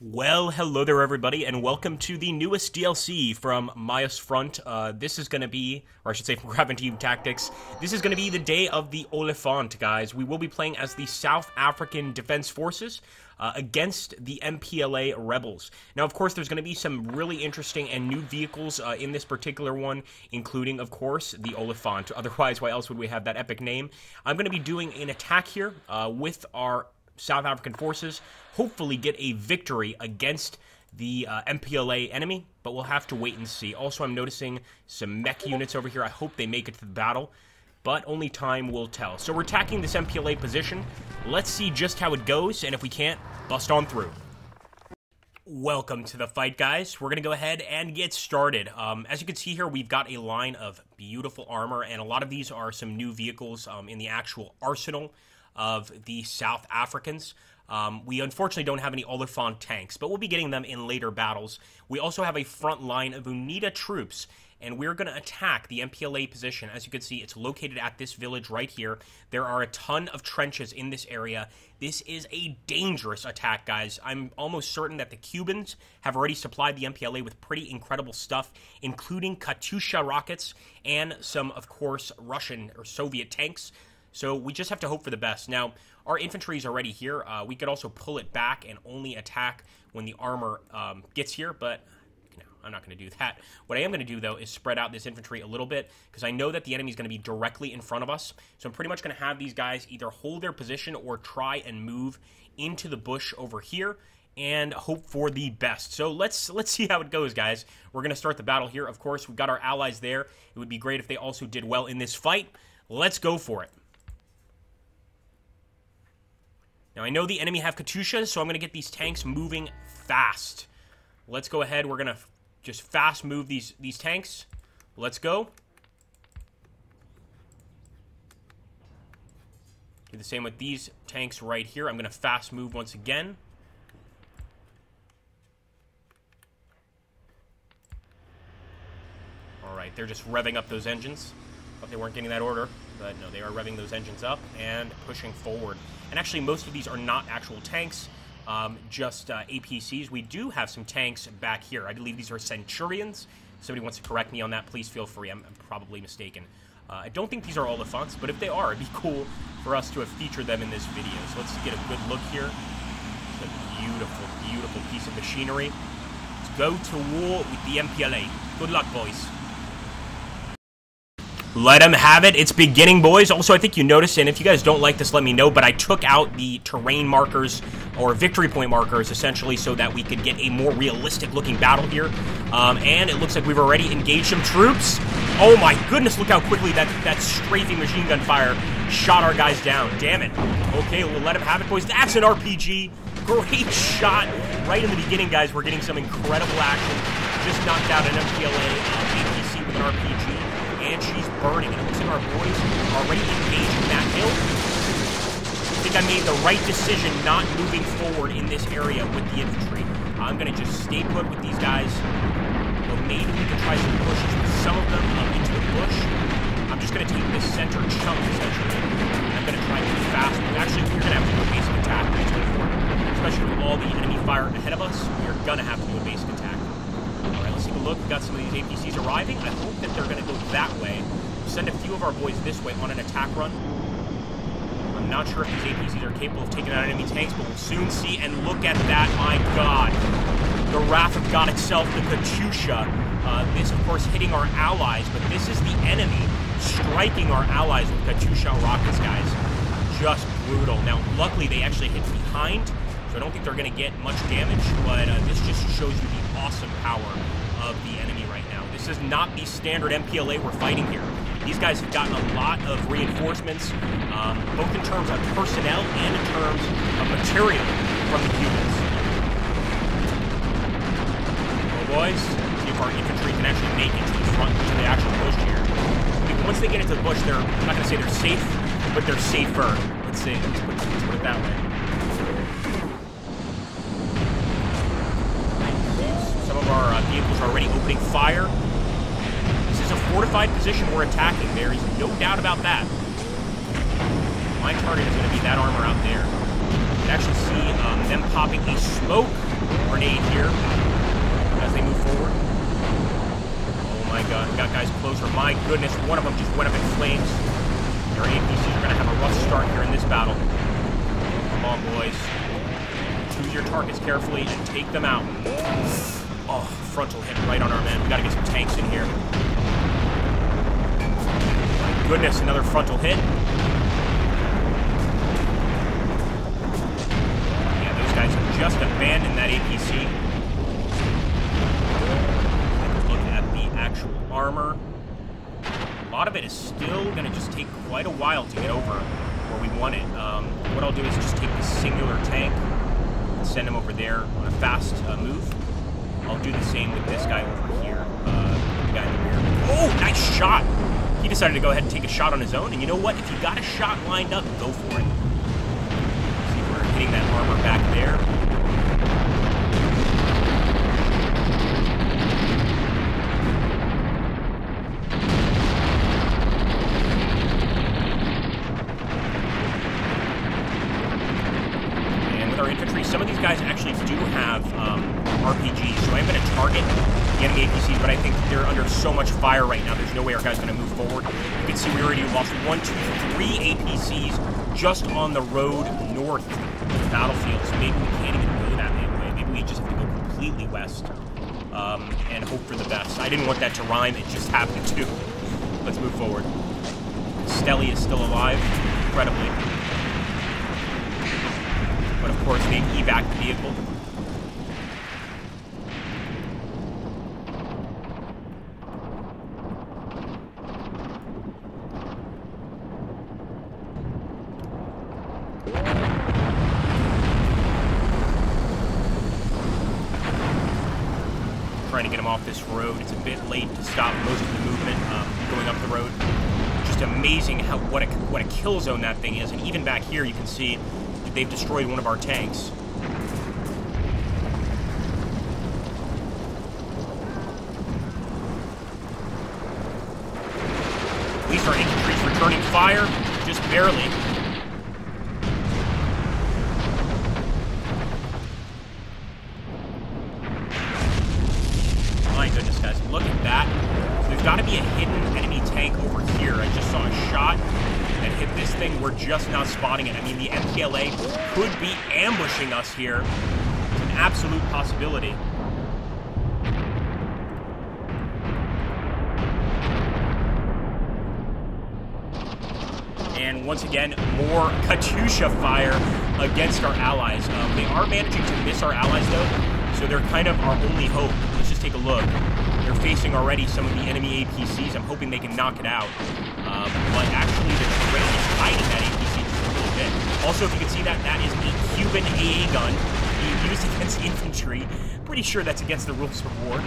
Well, hello there everybody, and welcome to the newest DLC from Mius Front. This is going to be, or I should say from Graviteam Tactics, this is going to be the day of the Olifant, guys. We will be playing as the South African Defense Forces against the MPLA rebels. Now, of course, there's going to be some really interesting and new vehicles in this particular one, including, of course, the Olifant. Otherwise, why else would we have that epic name? I'm going to be doing an attack here with our South African forces, hopefully get a victory against the MPLA enemy, but we'll have to wait and see. Also, I'm noticing some mech units over here. I hope they make it to the battle, but only time will tell. So we're attacking this MPLA position. Let's see just how it goes, and if we can't, bust on through. Welcome to the fight, guys. We're going to go ahead and get started. As you can see here, we've got a line of beautiful armor, and a lot of these are some new vehicles in the actual arsenal of the South Africans. We unfortunately don't have any Olifant tanks, but we'll be getting them in later battles. We also have a front line of UNITA troops, and we're going to attack the MPLA position. As you can see, it's located at this village right here. There are a ton of trenches in this area. This is a dangerous attack, guys. I'm almost certain that the Cubans have already supplied the MPLA with pretty incredible stuff, including Katyusha rockets and some, of course, Russian or Soviet tanks. So we just have to hope for the best. Now, our infantry is already here. We could also pull it back and only attack when the armor gets here, but no, I'm not going to do that. What I am going to do, though, is spread out this infantry a little bit, because I know that the enemy is going to be directly in front of us. So I'm pretty much going to have these guys either hold their position or try and move into the bush over here and hope for the best. So let's see how it goes, guys. We're going to start the battle here. Of course, we've got our allies there. It would be great if they also did well in this fight. Let's go for it. Now, I know the enemy have Katyushas, so I'm going to get these tanks moving fast. Let's go ahead. We're going to just fast move these tanks. Let's go. Do the same with these tanks right here. I'm going to fast move once again. All right, they're just revving up those engines. Thought they weren't getting that order, but no, they are revving those engines up and pushing forward. And actually, most of these are not actual tanks, just APCs. We do have some tanks back here. I believe these are Centurions. If somebody wants to correct me on that, please feel free. I'm probably mistaken. I don't think these are Olifants, but if they are, it'd be cool for us to have featured them in this video. So let's get a good look here. It's a beautiful, beautiful piece of machinery. Let's go to war with the MPLA. Good luck, boys. Let them have it. It's beginning, boys. Also, I think you noticed, and if you guys don't like this, let me know, but I took out the terrain markers, or victory point markers, essentially, so that we could get a more realistic-looking battle here. And it looks like we've already engaged some troops. Oh, my goodness, look how quickly that strafing machine gun fire shot our guys down. Damn it. Okay, we'll let them have it, boys. That's an RPG. Great shot. Right in the beginning, guys, we're getting some incredible action. Just knocked out an MPLA APC with an RPG. And she's burning. And it looks like our boys are already engaging that hill. I think I made the right decision not moving forward in this area with the infantry. I'm going to just stay put with these guys. But maybe we can try some pushes with some of them into the bush. I'm just going to take this center chunk, essentially. And I'm going to try and move fast. Actually, we're going to have to do a basic attack. That's important. Especially with all the enemy fire ahead of us, we're going to have to do a basic attack. Alright, let's take a look. We've got some of these APCs arriving. I hope that they're going to go that way. We'll send a few of our boys this way on an attack run. I'm not sure if these APCs are capable of taking out enemy tanks, but we'll soon see. And look at that, my god. The Wrath of God itself, the Katyusha. This, of course, hitting our allies, but this is the enemy striking our allies with Katyusha rockets, guys. Just brutal. Now, luckily, they actually hit behind, so I don't think they're going to get much damage, but this just shows you the awesome power of the enemy right now. This is not the standard MPLA we're fighting here. These guys have gotten a lot of reinforcements, both in terms of personnel and in terms of material from the Cubans. Well, boys, see if our infantry can actually make it to the front, to the actual bush here. Once they get into the bush, I'm not going to say they're safe, but they're safer. Let's put it that way. Some of our vehicles are already opening fire. This is a fortified position we're attacking. There is no doubt about that. My target is going to be that armor out there. You can actually see them popping a smoke or an grenade here as they move forward. Oh my god, we got guys closer. My goodness, one of them just went up in flames. Your APCs are going to have a rough start here in this battle. Come on, boys. Choose your targets carefully and take them out. Oh, frontal hit right on our men. We got to get some tanks in here. My goodness, another frontal hit. Yeah, those guys have just abandoned that APC. Look at the actual armor. A lot of it is still going to just take quite a while to get over where we want it. What I'll do is just take this singular tank and send him over there on a fast move. I'll do the same with this guy over here. The guy in the rear. Oh, nice shot! He decided to go ahead and take a shot on his own, and you know what? If you got a shot lined up, go for it. See, we're hitting that armor back there. Infantry. Some of these guys actually do have RPGs, so I'm going to target the enemy APCs, but I think they're under so much fire right now, there's no way our guy's going to move forward. You can see we already lost 1, 2, 3 APCs just on the road north of the battlefield, so maybe we can't even go that way. Maybe we just have to go completely west and hope for the best. I didn't want that to rhyme, it just happened to. Let's move forward. Stelly is still alive, incredibly. But of course, they've evac the vehicle. Trying to get him off this road. It's a bit late to stop most of the movement going up the road. Just amazing how what a kill zone that thing is. And even back here, you can see they've destroyed one of our tanks. At least our infantry's returning fire, just barely. My goodness, guys, look at that. So there's got to be a hidden enemy tank over here. I just saw a shot that hit this thing. We're just not spotting it. I mean, the MPLA could be ambushing us here. It's an absolute possibility. And once again, more Katyusha fire against our allies. They are managing to miss our allies, though, so they're kind of our only hope. Let's just take a look. They're facing already some of the enemy APCs. I'm hoping they can knock it out. But actually, the terrain is hiding that APC just a little bit. Also, if you can see that, that is a Cuban AA gun being used against infantry. Pretty sure that's against the rules of war.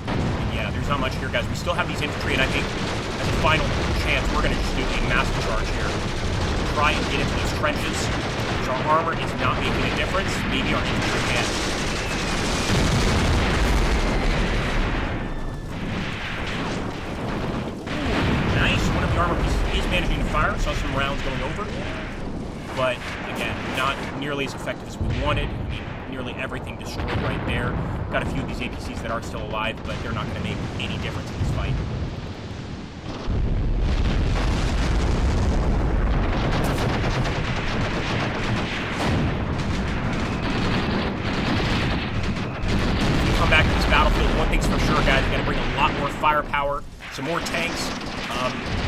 And yeah, there's not much here, guys. We still have these infantry, and I think as a final chance, we're going to just do a massive charge here. Try and get into those trenches. Because our armor is not making a difference. Maybe our infantry can. Armor piece is managing to fire. Saw some rounds going over, but again, not nearly as effective as we wanted. I mean, nearly everything destroyed right there. Got a few of these APCs that are still alive, but they're not going to make any difference in this fight. When we come back to this battlefield, one thing's for sure, guys, we got to bring a lot more firepower, some more tanks.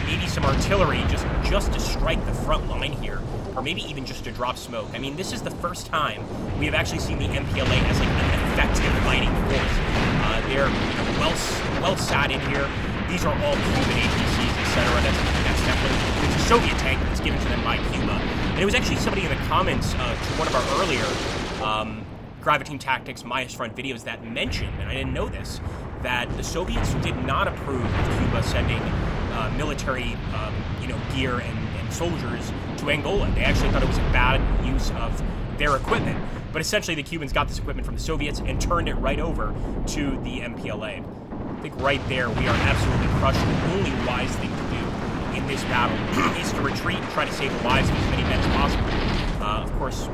Maybe some artillery just to strike the front line here, or maybe even just to drop smoke. I mean, this is the first time we have actually seen the MPLA as like an effective fighting force. They're well sat in here. These are all Cuban APCs, etc. That's definitely it's a Soviet tank that's given to them by Cuba. And it was actually somebody in the comments to one of our earlier Graviteam Tactics Mius Front videos that mentioned, and I didn't know this, that the Soviets did not approve of Cuba sending military, gear and soldiers to Angola. They actually thought it was a bad use of their equipment. But essentially, the Cubans got this equipment from the Soviets and turned it right over to the MPLA. I think right there, we are absolutely crushed. The only wise thing to do in this battle is to retreat and try to save the lives of as many men as possible. Of course,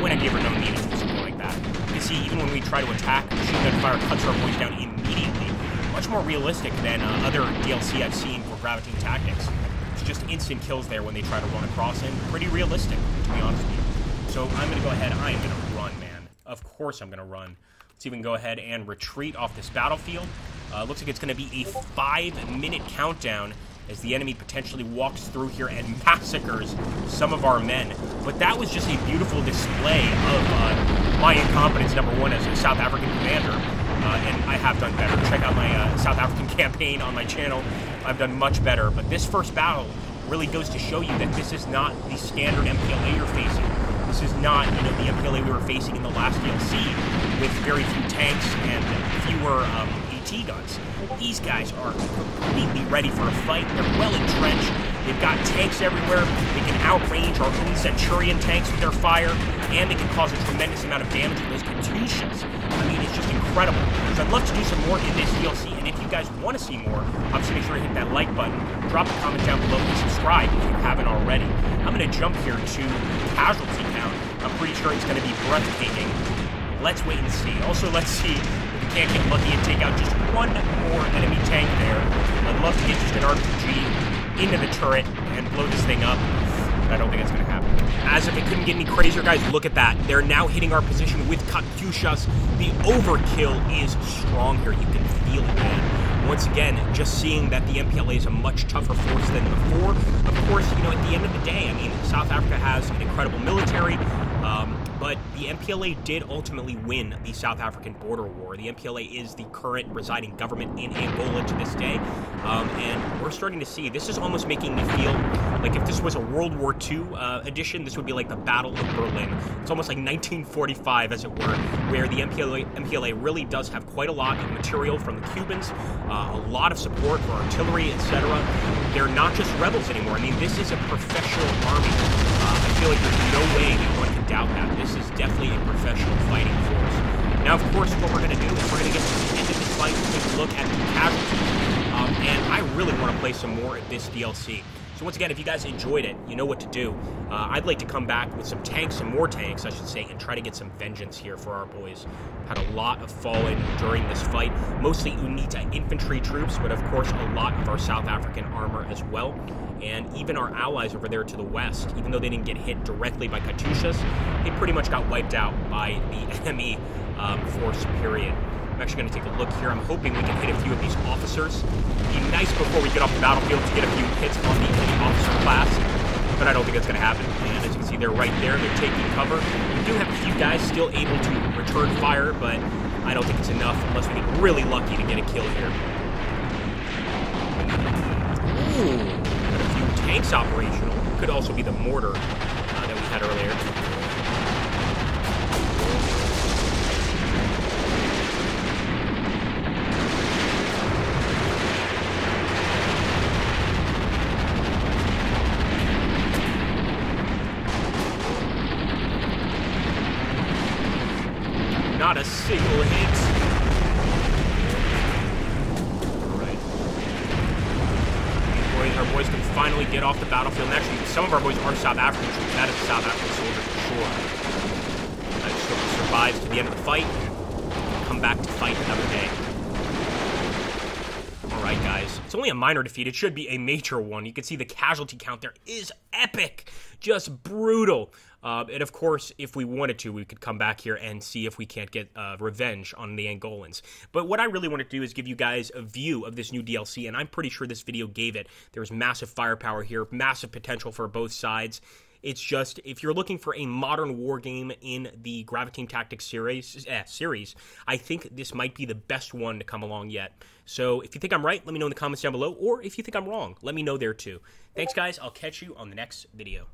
When have you ever known me to do something like that? You can see, even when we try to attack, machine gun fire cuts our boys down immediately. Much more realistic than other DLC I've seen for Graviteam Tactics. It's just instant kills there when they try to run across, and pretty realistic, to be honest with you. So I'm going to go ahead. I am going to run, man. Of course I'm going to run. Let's even go ahead and retreat off this battlefield. Looks like it's going to be a 5-minute countdown as the enemy potentially walks through here and massacres some of our men. But that was just a beautiful display of my incompetence, number one, as a South African commander. And I have done better. Check out my South African campaign on my channel. I've done much better. But this first battle really goes to show you that this is not the standard MPLA you're facing. This is not, you know, the MPLA we were facing in the last DLC with very few tanks and fewer AT guns. These guys are completely ready for a fight. They're well entrenched. They've got tanks everywhere. They can outrange our own Centurion tanks with their fire, and they can cause a tremendous amount of damage with those Katyushas. I mean, it's just incredible. So I'd love to do some more in this DLC, and if you guys want to see more, obviously make sure to hit that like button, drop a comment down below, and subscribe if you haven't already. I'm going to jump here to casualty count. I'm pretty sure it's going to be breathtaking. Let's wait and see. Also, let's see if we can't get lucky and take out just one more enemy tank there. I'd love to get just an RPG into the turret and blow this thing up. But I don't think it's going to happen. As if it couldn't get any crazier, guys, look at that. They're now hitting our position with Katyushas. The overkill is strong here. You can feel it, man. Once again, just seeing that the MPLA is a much tougher force than before. Of course, you know, at the end of the day, I mean, South Africa has an incredible military, but the MPLA did ultimately win the South African border war. The MPLA is the current residing government in Angola to this day, and we're starting to see, this is almost making me feel like if this was a World War II edition, this would be like the Battle of Berlin. It's almost like 1945, as it were, where the MPLA really does have quite a lot of material from the Cubans, a lot of support for artillery, etc. They're not just rebels anymore. I mean, this is a professional army. I feel like there's no way that one can doubt that. This is definitely a professional fighting force. Now, of course, what we're going to do is we're going to get to the end of this fight and take a look at the casualties. And I really want to play some more of this DLC. So once again, if you guys enjoyed it, you know what to do. I'd like to come back with some tanks, some more tanks, I should say, and try to get some vengeance here for our boys. Had a lot of fallen during this fight, mostly UNITA infantry troops, but of course a lot of our South African armor as well. And even our allies over there to the west, even though they didn't get hit directly by Katyushas, they pretty much got wiped out by the enemy force, period. I'm actually going to take a look here. I'm hoping we can hit a few of these officers. It'd be nice before we get off the battlefield to get a few hits on the enemy officer class, but I don't think that's going to happen. And as you can see, they're right there. They're taking cover. We do have a few guys still able to return fire, but I don't think it's enough unless we get really lucky to get a kill here. Ooh, got a few tanks operational. Could also be the mortar that we had earlier. Not a single hit. Alright. Our boys can finally get off the battlefield. And actually, some of our boys are South African troops. That is a South African soldier for sure. I just hope he survives to the end of the fight and come back to fight another day. Alright, guys. It's only a minor defeat. It should be a major one. You can see the casualty count there is epic. Just brutal. And of course, if we wanted to, we could come back here and see if we can't get revenge on the Angolans. But what I really want to do is give you guys a view of this new DLC, and I'm pretty sure this video gave it. There's massive firepower here, massive potential for both sides. It's just, if you're looking for a modern war game in the Graviteam Tactics series, I think this might be the best one to come along yet. So if you think I'm right, let me know in the comments down below, or if you think I'm wrong, let me know there too. Thanks, guys. I'll catch you on the next video.